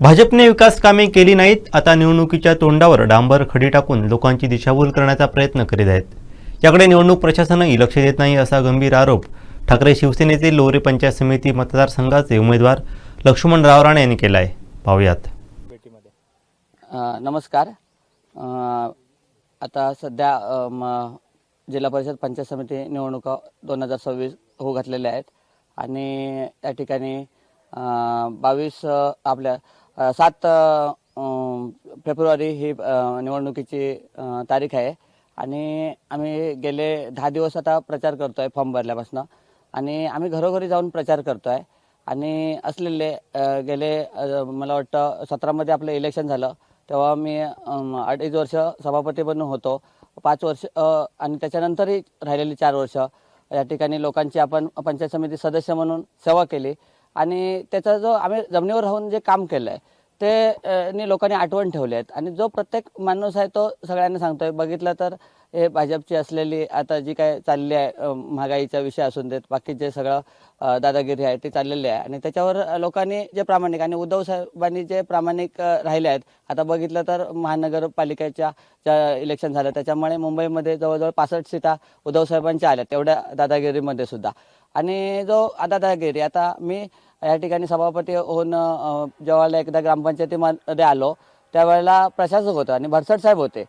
भाजपने विकास कामे केली नाहीत, आता निवडणुकीच्या तोंडावर डांबर खडी टाकून लोकांची दिशाभूल करण्याचा प्रयत्न करीत आहेत. याकडे निवडणूक प्रशासनही लक्ष देत नाही असा गंभीर आरोप ठाकरे शिवसेनेचे लोहरी पंचायत समिती मतदारसंघाचे उमेदवार लक्ष्मण रावराणे यांनी केला आहे. पाहूयात. नमस्कार. आता सध्या जिल्हा परिषद पंचायत समिती निवडणुका 2026 होऊ घातलेल्या आहेत आणि त्या ठिकाणी 7 फेब्रुवारी ही निवडणुकीची तारीख आहे आणि आम्ही गेले 10 दिवस आता प्रचार करतोय फॉर्म भरल्यापासून आणि आम्ही घरोघरी जाऊन प्रचार करतोय आणि असलेले गेले मला वाटतं 17 मध्ये आपलं इलेक्शन झालं तेव्हा मी 2.5 वर्ष सभापती बनून होतो. 5 वर्ष आणि त्याच्यानंतरही राहिलेली 4 वर्ष या ठिकाणी लोकांची आपण पंचायत समिती सदस्य म्हणून सेवा केली आणि त्याचा जो आम्ही जमिनीवर राहून जे काम केलं आहे ते लोकांनी आठवण ठेवले आहेत आणि जो प्रत्येक माणूस आहे तो सगळ्यांना सांगतोय. बघितलं तर हे भाजपची असलेली आता जी काय चालली आहे महागाईचा विषय असून देत बाकी जे सगळं दादागिरी आहे ते चाललेली आहे आणि त्याच्यावर लोकांनी जे प्रामाणिक आणि उद्धव साहेबांनी जे प्रामाणिक राहिले आहेत. आता बघितलं तर महानगरपालिकेच्या ज्या इलेक्शन झालं त्याच्यामुळे मुंबईमध्ये जवळजवळ 65 सीटा उद्धव साहेबांच्या आल्या तेवढ्या दादागिरीमध्ये सुद्धा. आणि जो दादागिरी आता मी या ठिकाणी सभापती होऊन जेव्हा एकदा ग्रामपंचायतीमध्ये आलो त्यावेळेला प्रशासक होतो आणि भरसट साहेब होते.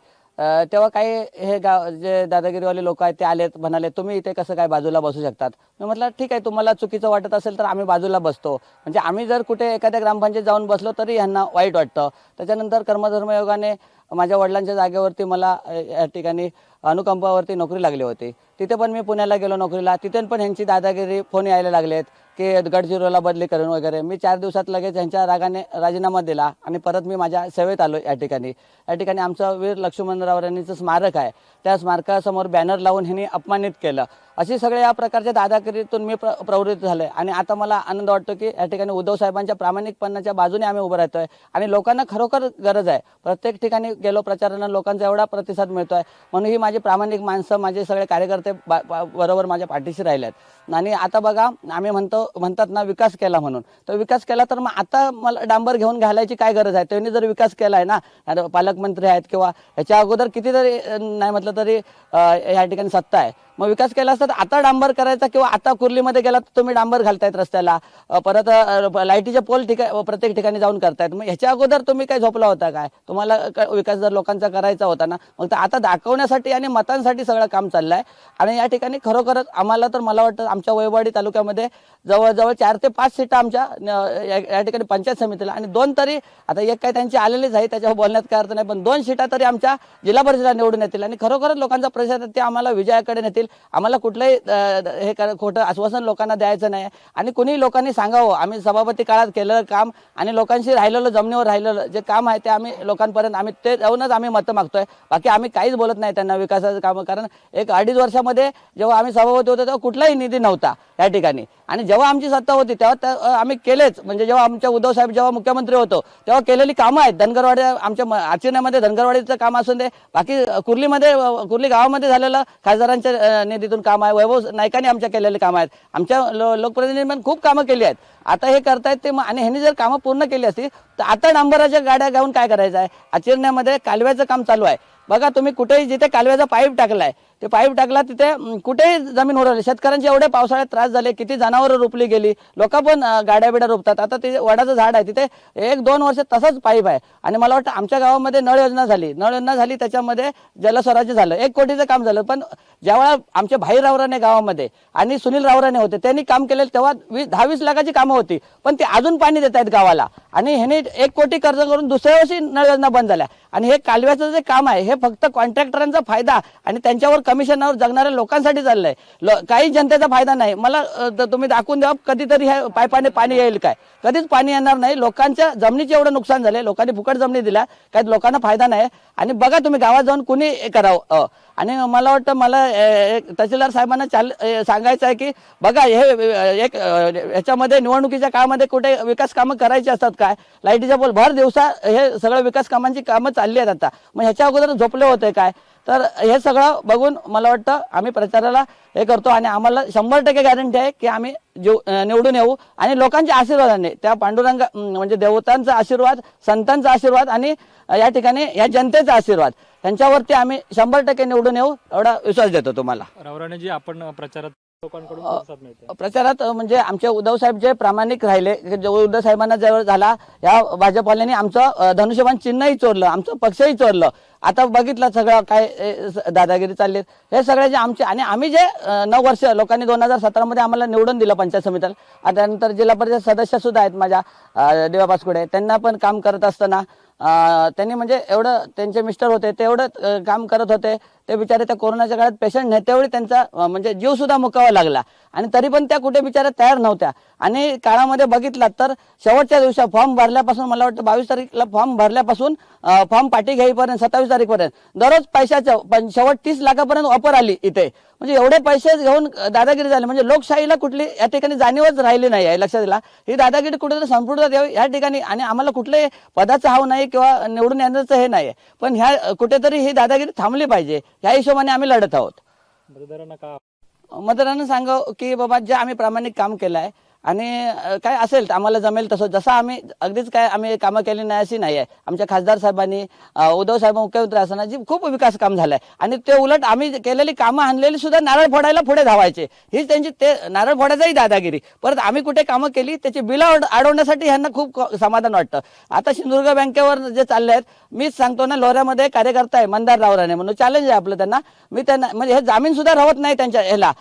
तेव्हा काही हे जे दादागिरीवाले लोक आहेत ते आलेत, म्हणाले तुम्ही इथे कसं काय बाजूला बसू शकतात. मी म्हटलं ठीक आहे, तुम्हाला चुकीचं वाटत असेल तर आम्ही बाजूला बसतो. म्हणजे आम्ही जर कुठे एखाद्या ग्रामपंचायत जाऊन बसलो तरी यांना वाईट वाटतं. त्याच्यानंतर कर्मधर्मयोगाने माझ्या वडिलांच्या जागेवरती मला या ठिकाणी अनुकंपावरती नोकरी लागली होती. तिथे पण मी पुण्याला गेलो नोकरीला. तिथे पण ह्यांची दादागिरी फोन यायला लागलेत की गडचिरोलीला बदली करून वगैरे. मी 4 दिवसात लगेच यांच्या रागाने राजीनामा दिला आणि परत मी माझ्या सेवेत आलो. या ठिकाणी आमचं वीर लक्ष्मण रावराणेंचं स्मारक आहे, त्या स्मारकासमोर बॅनर लावून ह्यांनी अपमानित केलं. अशी सगळ्या या प्रकारच्या दादागिरीतून मी प्रवृत्त झाले आणि आता मला आनंद वाटतो की या ठिकाणी उद्धव साहेबांच्या प्रामाणिकपणाच्या बाजूने आम्ही उभं राहतोय आणि लोकांना खरोखर गरज आहे. प्रत्येक ठिकाणी गेलो प्रचारांना लोकांचा एवढा प्रतिसाद मिळतोय म्हणून ही माझी प्रामाणिक माणसं माझे सगळे कार्यकर्ते बरोबर माझ्या पाठीशी राहिलेत. आणि आता बघा आम्ही म्हणतात ना विकास केला म्हणून, तर विकास केला तर मग आता मला डांबर घेऊन घालायची काय गरज आहे. त्यांनी जर विकास केला आहे ना, पालकमंत्री आहेत किंवा ह्याच्या अगोदर कितीतरी नाही म्हटलं तरी या ठिकाणी सत्ता आहे, मग विकास केला असता तर आता डांबर करायचा किंवा आता कुर्लीमध्ये गेला तर तुम्ही डांबर घालतायत रस्त्याला, परत लाईटीचे पोल प्रत्येक ठिकाणी जाऊन करतायत. मग ह्याच्या अगोदर तुम्ही काय झोपला होता काय? तुम्हाला विकास जर लोकांचा करायचा होता ना, मग तर आता दाखवण्यासाठी आणि मतांसाठी सगळं काम चाललं आहे. आणि या ठिकाणी खरोखरच आम्हाला तर मला वाटतं आमच्या वैभववाडी तालुक्यामध्ये जवळजवळ 4 ते 5 सीटा आमच्या या ठिकाणी पंचायत समितीला आणि 2 तरी आता एक काय त्यांची आलेलीच आहे त्याच्यावर बोलण्यात काय अर्थ नाही, पण 2 सीटा तरी आमच्या जिल्हा परिषदेला निवडून येतील आणि खरोखरच लोकांचा प्रतिसाद ते आम्हाला विजयाकडे नेतील. आम्हाला कुठलंही हे खोटं आश्वासन लोकांना द्यायचं नाही आणि कुणी लोकांनी सांगावं आम्ही सभापती काळात केलेलं काम आणि लोकांशी राहिलेलं जमिनीवर राहिलेलं जे काम आहे ते आम्ही लोकांपर्यंत आम्ही ते जाऊनच आम्ही मतं मागतोय. बाकी आम्ही काहीच बोलत नाही त्यांना विकासाचं काम, कारण 1-2.5 वर्षामध्ये जेव्हा आम्ही सभापती होतो तेव्हा कुठलाही निधी नव्हता या ठिकाणी आणि जेव्हा आमची सत्ता होती तेव्हा आम्ही केलेच. म्हणजे जेव्हा आमच्या उद्धव साहेब जेव्हा मुख्यमंत्री होतो तेव्हा केलेली कामं आहेत. धनगरवाडी आमच्या आचरण्यामध्ये धनगरवाडीचं काम असून दे, बाकी कुर्ली गावामध्ये झालेलं खासदारांच्या निधीतून काम आहे, वैभव नाईकांनी आमच्या केलेले कामं आहेत, आमच्या लोकप्रतिनिधींनी पण खूप कामं केली आहेत. आता हे करतायत ते आणि ह्यांनी जर कामं पूर्ण केली असती तर आता डांबराच्या गाड्या घेऊन काय करायचं आहे. आचरण्यामध्ये कालव्याचं काम चालू आहे. बघा तुम्ही कुठेही जिथे कालव्याचा पाईप टाकलाय ते पाईप टाकला तिथे कुठेही जमीन उडवली. शेतकऱ्यांचे एवढे पावसाळ्यात त्रास झाले, किती जनावरं रोपली गेली, लोक पण गाड्या बिड्या रोपतात. आता ते वडाचं झाड आहे तिथे 1-2 वर्ष तसंच पाईप आहे आणि मला वाटतं आमच्या गावामध्ये नळ योजना झाली त्याच्यामध्ये जलस्वराज्य झालं, 1 कोटीचं काम झालं. पण ज्यावेळा आमचे भाई रावराणे गावामध्ये आणि सुनील रावराणे होते त्यांनी काम केलेलं तेव्हा 10-20 लाखाची कामं होती, पण ते अजून पाणी देत आहेत गावाला आणि ह्याने 1 कोटी कर्ज करून दुसऱ्या वर्षी नळ योजना बंद झाल्या. आणि हे कालव्याचं जे काम आहे हे फक्त कॉन्ट्रॅक्टरांचा फायदा आणि त्यांच्यावर कमिशनवर जगणाऱ्या लोकांसाठी चाललंय, काही जनतेचा फायदा नाही. मला तुम्ही दाखवून द्या कधीतरी हे पाईपाने पाणी येईल काय? कधीच पाणी येणार नाही. लोकांच्या जमिनीचे एवढं नुकसान झाले, लोकांनी फुकट जमिनी दिल्या, काही लोकांना फायदा नाही. आणि बघा तुम्ही गावात जाऊन कुणी करावं. आणि मला वाटतं मला तहसीलदार साहेबांना सांगायचं आहे की बघा हे याच्यामध्ये निवडणुकीच्या काळामध्ये कुठे विकास कामं करायची असतात काय? लाईटीच्या पोल भर दिवसा हे सगळं विकास कामांची कामं चालली आहेत आता, मग ह्याच्या अगोदर झोपले होते काय? तर हे सगळं बघून मला वाटतं आम्ही प्रचाराला हे करतो आणि आम्हाला 100% गॅरंटी आहे की आम्ही निवडून येऊ आणि लोकांच्या आशीर्वादाने त्या पांडुरंग म्हणजे देवतांचा आशीर्वाद, संतांचा आशीर्वाद आणि या ठिकाणी या जनतेचा आशीर्वाद यांच्यावरती आम्ही 100% निवडून येऊ एवढा विश्वास देतो तुम्हाला. रावराणे जी आपण प्रचारात लोकांकडून प्रतिसाद मिळतो प्रचारात म्हणजे आमचे उद्धव साहेब जे प्रामाणिक राहिले, उद्धव साहेबांना जवळ झाला या भाजपवाल्यांनी आमचं धनुष्यबाण चिन्हही चोरलं, आमचं पक्षही चोरलं. आता बघितलं सगळं काय दादागिरी चालली हे सगळे जे आमचे आणि आम्ही जे 9 वर्ष लोकांनी 2017 मध्ये आम्हाला निवडून दिलं पंचायत समितीला. आता त्यानंतर जिल्हा परिषद सदस्य सुद्धा आहेत माझ्या देवा पासकुडे, त्यांना पण काम करत असताना त्यांनी म्हणजे एवढं त्यांचे मिस्टर होते ते एवढं काम करत होते, ते बिचारे त्या कोरोनाच्या काळात पेशंट नाही त्यावेळी त्यांचा म्हणजे जीव सुद्धा मुकावा लागला आणि तरी पण त्या कुठे बिचाऱ्या तयार नव्हत्या. आणि काळामध्ये बघितला तर शेवटच्या दिवशी फॉर्म भरल्यापासून मला वाटतं 22 तारीखला फॉर्म भरल्यापासून फॉर्म पाठी घेईपर्यंत 27 तारीखपर्यंत दररोज पैशाचं शेवट 30 लाखापर्यंत ऑफर आली इथे. म्हणजे एवढे पैसे घेऊन दादागिरी झाली म्हणजे लोकशाहीला कुठली या ठिकाणी जाणीवच राहिली नाही आहे. लक्षात दिला ही दादागिरी कुठेतरी संपूर्ण यावी या ठिकाणी आणि आम्हाला कुठले पदाचं हाव नाही किंवा निवडून येण्याचं हे नाही, पण ह्या कुठेतरी ही दादागिरी थांबली पाहिजे ह्या हिशोबाने आम्ही लढत आहोत. मतदारांना का मतदारांना सांगावं की बाबा जे आम्ही प्रामाणिक काम केलं आहे आणि काय असेल आम्हाला जमेल तसं, जसं आम्ही अगदीच काय आम्ही कामं केली नाही अशी नाही आहे. आमच्या खासदार साहेबांनी उद्धव साहेब मुख्यमंत्री असताना जी खूप विकास काम झालाय आणि ते उलट आम्ही केलेली कामं आणलेली सुद्धा नारळ फोडायला पुढे धावायचे. हीच त्यांची ते नारळ फोडायचाही दादागिरी. परत आम्ही कुठे कामं केली त्याची बिलं अडवण्यासाठी ह्यांना खूप समाधान वाटतं. आता सिंधुदुर्ग बँकेवर जे चालले आहेत, मीच सांगतो ना, लोऱ्यामध्ये कार्यकर्ता आहे मंदार रावराणे म्हणून, चॅलेंज आहे आपलं त्यांना. मी त्यांना म्हणजे हे जामीन सुद्धा राहत नाही त्यांच्या ह्याला.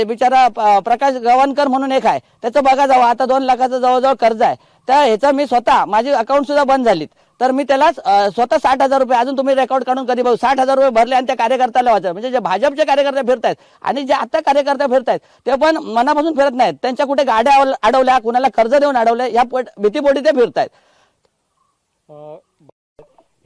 बिचारा प्रकाश गव्हाणकर म्हणून एक आहे, त्याचं बघा जावं आता 2 लाखाचं जवळजवळ कर्ज आहे. त्या ह्याचा मी स्वतः माझी अकाउंट सुद्धा बंद झालीत तर मी त्याला स्वतः 60,000 रुपये अजून तुम्ही रेकॉर्ड काढून कधी बघू 60,000 रुपये भरले आणि त्या कार्यकर्त्याला वाचा. म्हणजे जे भाजपचे कार्यकर्ते फिरतायत आणि जे आता कार्यकर्ते फिरतायत ते पण मनापासून फिरत नाहीत. त्यांच्या कुठे गाड्या अडवल्या, कुणाला कर्ज देऊन अडवले, या भीतीपोटी ते फिरतायत.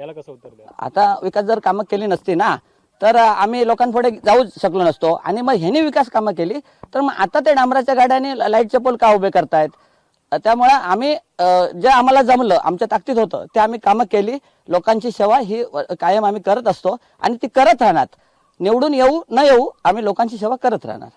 याला कसं उत्तर द्या? आता विकास जर कामं केली नसती ना तर आम्ही लोकांपुढे जाऊ शकलो नसतो आणि मग ह्यांनी विकास कामं केली तर मग आता ते डांबराच्या गाड्याने लाईटचे पोल का उभे करतायत. त्यामुळे आम्ही जे आम्हाला जमलं आमच्या ताकदीत होतं ते आम्ही कामं केली. लोकांची सेवा ही कायम आम्ही करत असतो आणि ती करत राहणार. निवडून येऊ न येऊ आम्ही लोकांची सेवा करत राहणार.